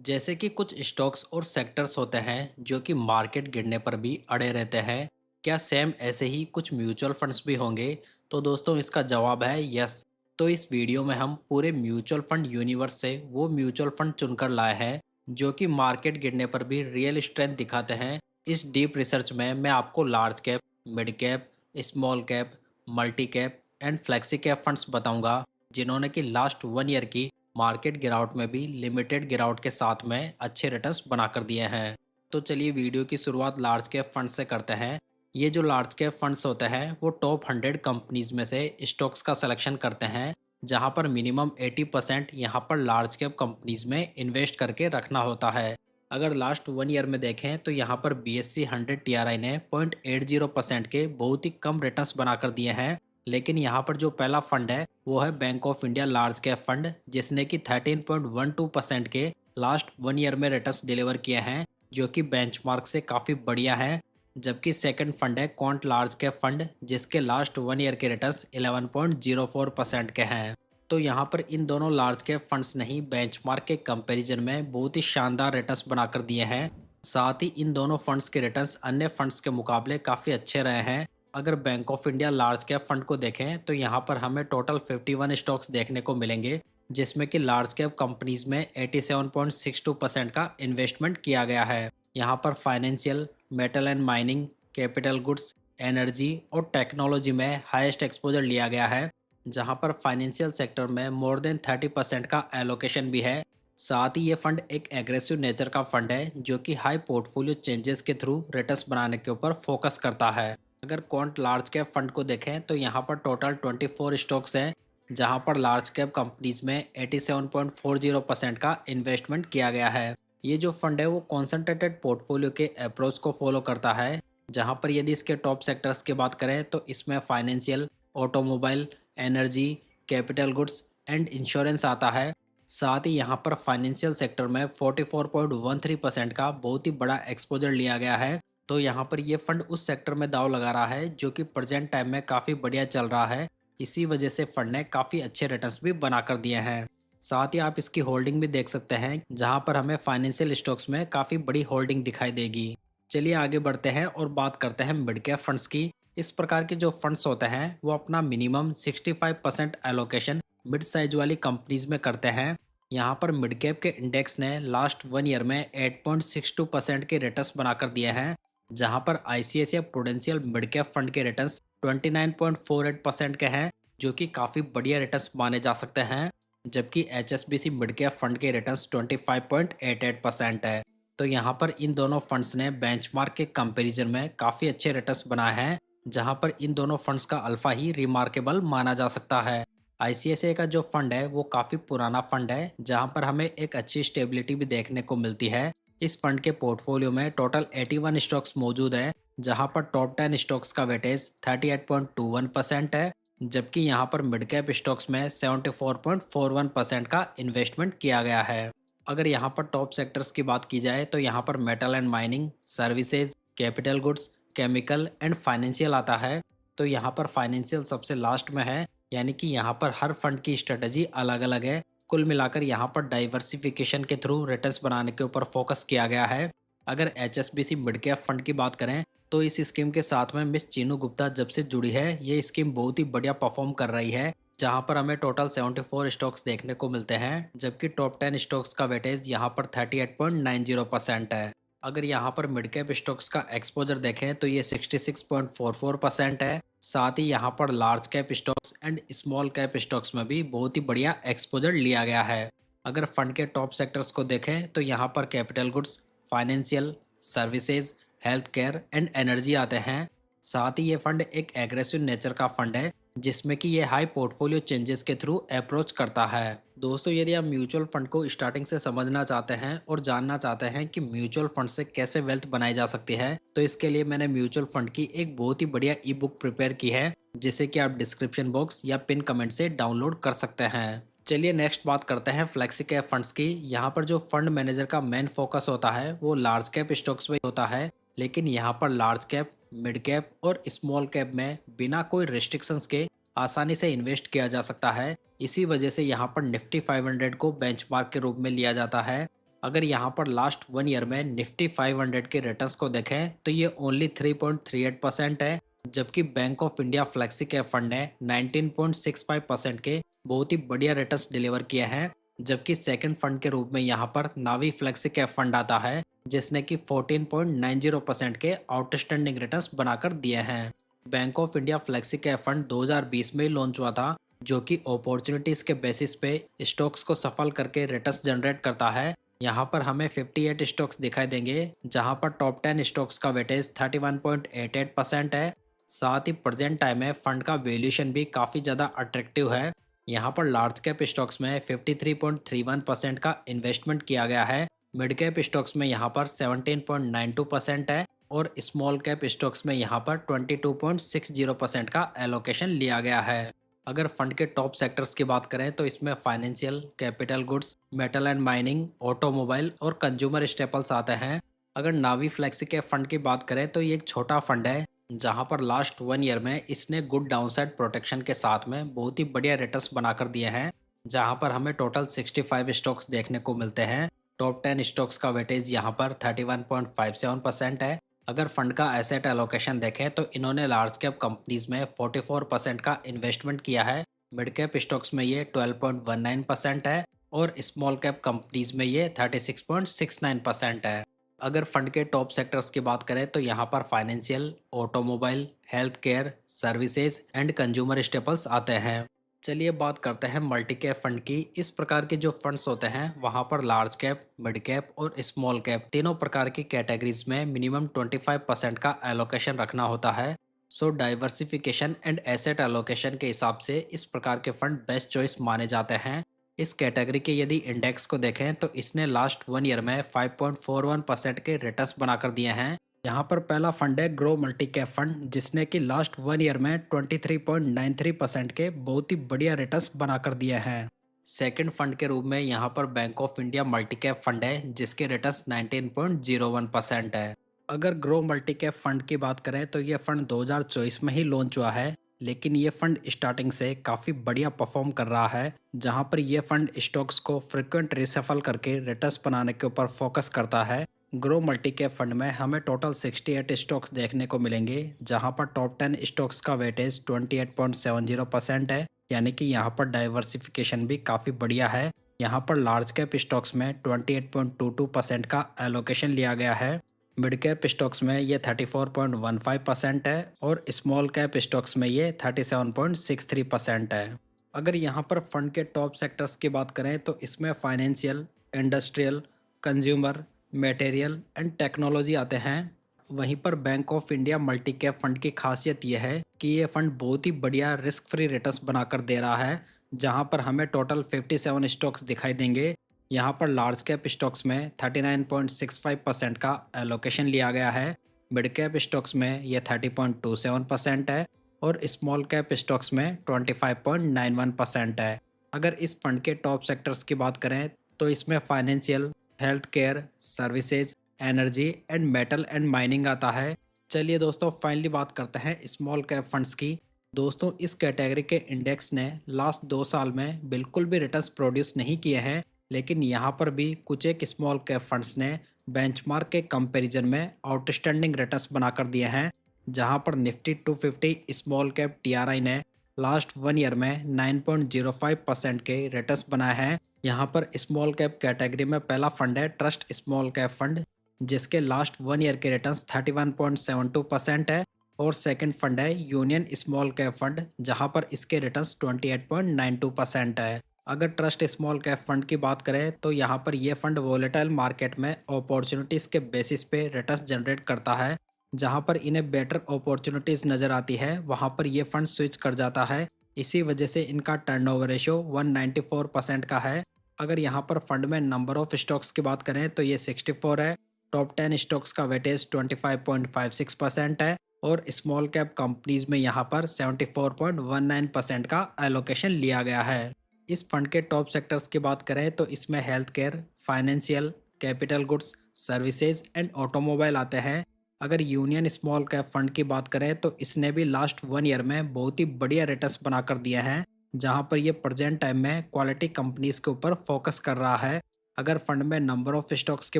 जैसे कि कुछ स्टॉक्स और सेक्टर्स होते हैं जो कि मार्केट गिरने पर भी अड़े रहते हैं। क्या सेम ऐसे ही कुछ म्यूचुअल फंड्स भी होंगे? तो दोस्तों इसका जवाब है यस। तो इस वीडियो में हम पूरे म्यूचुअल फंड यूनिवर्स से वो म्यूचुअल फंड चुनकर लाए हैं जो कि मार्केट गिरने पर भी रियल स्ट्रेंथ दिखाते हैं। इस डीप रिसर्च में मैं आपको large cap, mid cap, small cap, multi cap and flexi cap funds बताऊंगा जिन्होंने कि लास्ट 1 ईयर की मार्केट गिरावट में भी लिमिटेड गिरावट के साथ में अच्छे रिटर्न्स बनाकर दिए हैं। तो चलिए वीडियो की शुरुआत लार्ज कैप फंड से करते हैं। ये जो लार्ज कैप फंड्स होते हैं वो टॉप 100 कंपनीज में से स्टॉक्स का सिलेक्शन करते हैं जहां पर मिनिमम 80% यहाँ पर लार्ज कैप कंपनीज में इन्वेस्ट करके रखना होता है। अगर लास्ट 1 ईयर में देखें तो यहाँ पर BSE 100 TRI ने 0.80% के बहुत ही कम रिटर्न्स बनाकर दिए हैं। लेकिन यहाँ पर जो पहला फंड है वो है bank of India large cap fund जिसने कि 13.12% के लास्ट 1 ईयर में रिटर्न्स डिलीवर किए हैं जो कि बेंचमार्क से काफ़ी बढ़िया है। जबकि सेकंड फंड है क्वांट लार्ज कैप फंड जिसके लास्ट 1 ईयर के रिटर्न्स 11.04% के हैं। तो यहाँ पर इन दोनों लार्ज कैप फंड्स ने ही बेंचमार्क के कंपैरिजन में बहुत ही शानदार रिटर्न्स बनाकर दिए हैं। साथ ही इन दोनों फंड्स के रिटर्न्स अन्य फंड्स के मुकाबले काफ़ी अच्छे रहे हैं। अगर bank of India large cap fund को देखें तो यहाँ पर हमें टोटल 51 स्टॉक्स देखने को मिलेंगे जिसमें कि लार्ज कैप कंपनीज में 87.62% का इन्वेस्टमेंट किया गया है। यहाँ पर financial, metal and mining, capital goods, energy और टेक्नोलॉजी में हाईएस्ट एक्सपोजर लिया गया है जहाँ पर फाइनेंशियल सेक्टर में मोर देन 30% का एलोकेशन भी है। साथ ही ये फंड एक एग्रेसिव नेचर का फंड है जो कि हाई पोर्टफोलियो चेंजेस के थ्रू रिटर्न्स बनाने के ऊपर फोकस करता है। अगर क्वांट लार्ज कैप फंड को देखें तो यहाँ पर टोटल 24 स्टॉक्स हैं जहाँ पर लार्ज कैप कंपनीज में 87.40% का इन्वेस्टमेंट किया गया है। ये जो फंड है वो कॉन्सेंट्रेटेड पोर्टफोलियो के अप्रोच को फॉलो करता है जहाँ पर यदि इसके टॉप सेक्टर्स की बात करें तो इसमें financial, automobile, energy, capital goods and insurance आता है। साथ ही यहाँ पर फाइनेंशियल सेक्टर में 44.13% का बहुत ही बड़ा एक्सपोजर लिया गया है। तो यहाँ पर ये फंड उस सेक्टर में दाव लगा रहा है जो कि प्रेजेंट टाइम में काफ़ी बढ़िया चल रहा है। इसी वजह से फंड ने काफ़ी अच्छे रिटर्न्स भी बनाकर दिए हैं। साथ ही आप इसकी होल्डिंग भी देख सकते हैं जहाँ पर हमें फाइनेंशियल स्टॉक्स में काफ़ी बड़ी होल्डिंग दिखाई देगी। चलिए आगे बढ़ते हैं और बात करते हैं मिड कैप फंड्स की। इस प्रकार के जो फंड्स होते हैं वो अपना मिनिमम 65% एलोकेशन मिड साइज वाली कंपनीज में करते हैं। यहाँ पर मिड कैप के इंडेक्स ने लास्ट 1 ईयर में 8.62% के रिटर्न्स बनाकर दिए हैं जहां पर ICICI prudential mid cap fund के रिटर्न्स 29.48% के हैं जो कि काफ़ी बढ़िया रिटर्न्स माने जा सकते हैं। जबकि HSBC मिड कैप फंड के रिटर्न्स 25.88% है। तो यहाँ पर इन दोनों फंड्स ने बेंचमार्क के कंपैरिजन में काफ़ी अच्छे रिटर्न्स बनाए हैं जहाँ पर इन दोनों फंड्स का अल्फा ही रिमार्केबल माना जा सकता है। ICICI का जो फंड है वो काफ़ी पुराना फंड है जहाँ पर हमें एक अच्छी स्टेबिलिटी भी देखने को मिलती है। इस फंड के पोर्टफोलियो में टोटल 81 स्टॉक्स मौजूद हैं जहां पर टॉप 10 स्टॉक्स का वेटेज 38.21% है। जबकि यहां पर मिड कैप स्टॉक्स में 74.41% का इन्वेस्टमेंट किया गया है। अगर यहां पर टॉप सेक्टर्स की बात की जाए तो यहां पर metal and mining, services, capital goods, chemical and financial आता है। तो यहाँ पर फाइनेंशियल सबसे लास्ट में है यानी कि यहाँ पर हर फंड की स्ट्रेटजी अलग अलग है। कुल मिलाकर यहाँ पर डाइवर्सिफिकेशन के थ्रू रिटर्न्स बनाने के ऊपर फोकस किया गया है। अगर HSBC मिड कैप फंड की बात करें तो इस स्कीम के साथ में मिस चीनू गुप्ता जब से जुड़ी है ये स्कीम बहुत ही बढ़िया परफॉर्म कर रही है जहां पर हमें टोटल 74 स्टॉक्स देखने को मिलते हैं जबकि टॉप 10 स्टॉक्स का वेटेज यहां पर 38.90% है। अगर यहाँ पर मिड कैप स्टॉक्स का एक्सपोजर देखें तो ये 66.44% है। साथ ही यहाँ पर large cap stocks and small cap stocks में भी बहुत ही बढ़िया एक्सपोजर लिया गया है। अगर फंड के टॉप सेक्टर्स को देखें तो यहाँ पर capital goods, financial, services, health care and energy आते हैं। साथ ही ये फंड एक एग्रेसिव नेचर का फंड है जिसमें कि ये हाई पोर्टफोलियो चेंजेस के थ्रू अप्रोच करता है। दोस्तों यदि आप म्यूचुअल फंड को स्टार्टिंग से समझना चाहते हैं और जानना चाहते हैं कि म्यूचुअल फंड से कैसे वेल्थ बनाई जा सकती है तो इसके लिए मैंने म्यूचुअल फंड की एक बहुत ही बढ़िया ई बुक प्रिपेयर की है जिसे कि आप डिस्क्रिप्शन बॉक्स या पिन कमेंट से डाउनलोड कर सकते हैं। चलिए नेक्स्ट बात करते हैं फ्लेक्सी कैप फंड्स की। यहाँ पर जो फंड मैनेजर का मेन फोकस होता है वो लार्ज कैप स्टॉक्स पे होता है लेकिन यहाँ पर लार्ज कैप, मिड कैप और स्मॉल कैप में बिना कोई रिस्ट्रिक्शंस के आसानी से इन्वेस्ट किया जा सकता है। इसी वजह से यहाँ पर निफ्टी 500 को बेंचमार्क के रूप में लिया जाता है। अगर यहाँ पर लास्ट 1 ईयर में निफ्टी 500 के रिटर्न्स को देखें तो ये ओनली 3.38% है, जबकि bank of India flexi cap fund ने 19.65% के बहुत ही बढ़िया रिटर्न्स डिलीवर किए हैं। जबकि सेकंड फंड के रूप में यहाँ पर नावी फ्लेक्सी कैप फंड आता है, जिसने कि 14.90% के आउटस्टैंडिंग रिटर्न्स बनाकर दिए हैं। Bank of India flexi cap fund 2020 में ही लॉन्च हुआ था, जो कि अपॉर्चुनिटीज के बेसिस पे स्टॉक्स को सफल करके रिटर्न्स जनरेट करता है। यहाँ पर हमें 58 स्टॉक्स दिखाई देंगे, जहाँ पर टॉप 10 स्टॉक्स का वेटेज 31.88% है। साथ ही प्रेजेंट टाइम में फंड का वैल्यूएशन भी काफ़ी ज़्यादा अट्रैक्टिव है। यहाँ पर लार्ज कैप स्टॉक्स में 53.31% का इन्वेस्टमेंट किया गया है। मिड कैप स्टॉक्स में यहाँ पर 17.92% है और स्मॉल कैप स्टॉक्स में यहाँ पर 22.60% का एलोकेशन लिया गया है। अगर फंड के टॉप सेक्टर्स की बात करें तो इसमें financial, capital goods, metal and mining, automobile और कंज्यूमर स्टेपल्स आते हैं। अगर नावी फ्लेक्सी के फंड की बात करें तो ये एक छोटा फंड है, जहां पर लास्ट 1 ईयर में इसने गुड डाउनसाइड प्रोटेक्शन के साथ में बहुत ही बढ़िया रिटर्न्स बनाकर दिए हैं। जहां पर हमें टोटल 65 स्टॉक्स देखने को मिलते हैं। टॉप 10 स्टॉक्स का वेटेज यहाँ पर 31.57% है। अगर फंड का एसेट एलोकेशन देखें तो इन्होंने लार्ज कैप कंपनीज में 44% का इन्वेस्टमेंट किया है। मिड कैप स्टॉक्स में ये 12.19% है और स्मॉल कैप कंपनीज में ये 36.69% है। अगर फंड के टॉप सेक्टर्स की बात करें तो यहाँ पर financial, automobile, health care, services and consumer staples आते हैं। चलिए बात करते हैं मल्टी कैप फंड की। इस प्रकार के जो फंड्स होते हैं वहाँ पर लार्ज कैप, मिड कैप और स्मॉल कैप तीनों प्रकार की कैटेगरीज में मिनिमम 25% का एलोकेशन रखना होता है। सो डाइवर्सिफिकेशन एंड एसेट एलोकेशन के हिसाब से इस प्रकार के फंड बेस्ट चॉइस माने जाते हैं। इस कैटेगरी के यदि इंडेक्स को देखें तो इसने लास्ट 1 ईयर में 5.41% के रिटर्न्स बनाकर दिए हैं। यहाँ पर पहला फंड है ग्रो मल्टी कैप फंड, जिसने कि लास्ट 1 ईयर में 23.93% के बहुत ही बढ़िया रिटर्न्स बनाकर दिए हैं। सेकंड फंड के रूप में यहाँ पर bank of India multi cap fund है, जिसके रिटर्न्स 19.01% है। अगर ग्रो मल्टी कैप फंड की बात करें तो ये फंड 2024 में ही लॉन्च हुआ है, लेकिन ये फंड स्टार्टिंग से काफ़ी बढ़िया परफॉर्म कर रहा है। जहाँ पर ये फंड स्टॉक्स को फ्रिक्वेंट रिसफल करके रिटर्न्स बनाने के ऊपर फोकस करता है। ग्रो मल्टी कैप फंड में हमें टोटल 68 स्टॉक्स देखने को मिलेंगे, जहां पर टॉप 10 स्टॉक्स का वेटेज 28.70% है, यानी कि यहां पर डाइवर्सिफिकेशन भी काफ़ी बढ़िया है। यहां पर लार्ज कैप स्टॉक्स में 28.22% का एलोकेशन लिया गया है। मिड कैप स्टॉक्स में ये 34.15% है और स्मॉल कैप स्टॉक्स में ये 37.63% है। अगर यहाँ पर फंड के टॉप सेक्टर्स की बात करें तो इसमें financial, industrial, consumer, material and technology आते हैं। वहीं पर bank of India multi cap fund की खासियत यह है कि ये फंड बहुत ही बढ़िया रिस्क फ्री रिटर्न्स बनाकर दे रहा है, जहां पर हमें टोटल 57 स्टॉक्स दिखाई देंगे। यहां पर लार्ज कैप स्टॉक्स में 39.65% का एलोकेशन लिया गया है। मिड कैप स्टॉक्स में ये 30.27% है और स्मॉल कैप स्टॉक्स में 25.91% है। अगर इस फंड के टॉप सेक्टर्स की बात करें तो इसमें financial, health care, services, energy and metal and mining आता है। चलिए दोस्तों फाइनली बात करते हैं स्मॉल कैप फंड्स की। दोस्तों इस कैटेगरी के इंडेक्स ने लास्ट 2 साल में बिल्कुल भी रिटर्न्स प्रोड्यूस नहीं किए हैं, लेकिन यहाँ पर भी कुछ एक स्मॉल कैप फंड्स ने बेंचमार्क के कंपैरिजन में आउटस्टैंडिंग रिटर्न्स बनाकर दिए हैं। जहाँ पर निफ्टी 250 स्मॉल कैप टीआरआई ने लास्ट 1 ईयर में 9.05% के रिटर्न्स बनाए हैं। यहाँ पर स्मॉल कैप कैटेगरी में पहला फंड है ट्रस्ट स्मॉल कैप फंड, जिसके लास्ट 1 ईयर के रिटर्न्स 31.72% है और सेकंड फंड है यूनियन स्मॉल कैप फंड, जहां पर इसके रिटर्न्स 28.92% है। अगर ट्रस्ट स्मॉल कैप फंड की बात करें तो यहाँ पर यह फंड वोलेटाइल मार्केट में अपॉर्चुनिटीज़ के बेसिस पे रिटर्न्स जनरेट करता है। जहाँ पर इन्हें बेटर अपॉर्चुनिटीज़ नज़र आती है वहाँ पर यह फंड स्विच कर जाता है। इसी वजह से इनका टर्नओवर रेशो 194% का है। अगर यहाँ पर फंड में नंबर ऑफ स्टॉक्स की बात करें तो ये 64 है। टॉप 10 स्टॉक्स का वेटेज 25.56% है और स्मॉल कैप कंपनीज में यहाँ पर 74.19% का एलोकेशन लिया गया है। इस फंड के टॉप सेक्टर्स की बात करें तो इसमें health care, financial, capital goods, services and automobile आते हैं। अगर यूनियन स्मॉल कैप फंड की बात करें तो इसने भी लास्ट 1 ईयर में बहुत ही बढ़िया रिटर्न्स बनाकर दिए हैं, जहां पर ये प्रेजेंट टाइम में क्वालिटी कंपनीज के ऊपर फोकस कर रहा है। अगर फंड में नंबर ऑफ स्टॉक्स की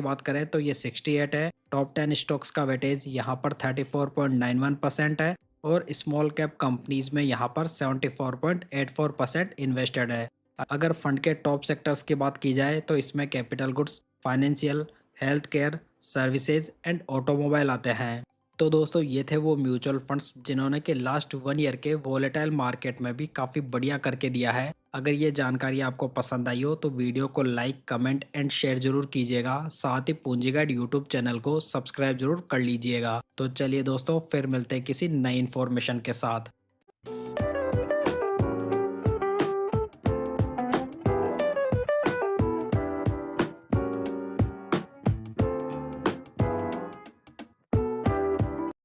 बात करें तो ये 68 है। टॉप 10 स्टॉक्स का वेटेज यहाँ पर 34.91% है और स्मॉल कैप कंपनीज में यहाँ पर 74.84% इन्वेस्टेड है। अगर फंड के टॉप सेक्टर्स की बात की जाए तो इसमें capital goods, financial, health care, services and automobile आते हैं। तो दोस्तों ये थे वो म्यूचुअल फंड्स जिन्होंने कि लास्ट 1 ईयर के वोलेटाइल मार्केट में भी काफ़ी बढ़िया करके दिया है। अगर ये जानकारी आपको पसंद आई हो तो वीडियो को लाइक, कमेंट एंड शेयर जरूर कीजिएगा। साथ ही पूंजी गाइड यूट्यूब चैनल को सब्सक्राइब जरूर कर लीजिएगा। तो चलिए दोस्तों, फिर मिलते हैं किसी नई इन्फॉर्मेशन के साथ।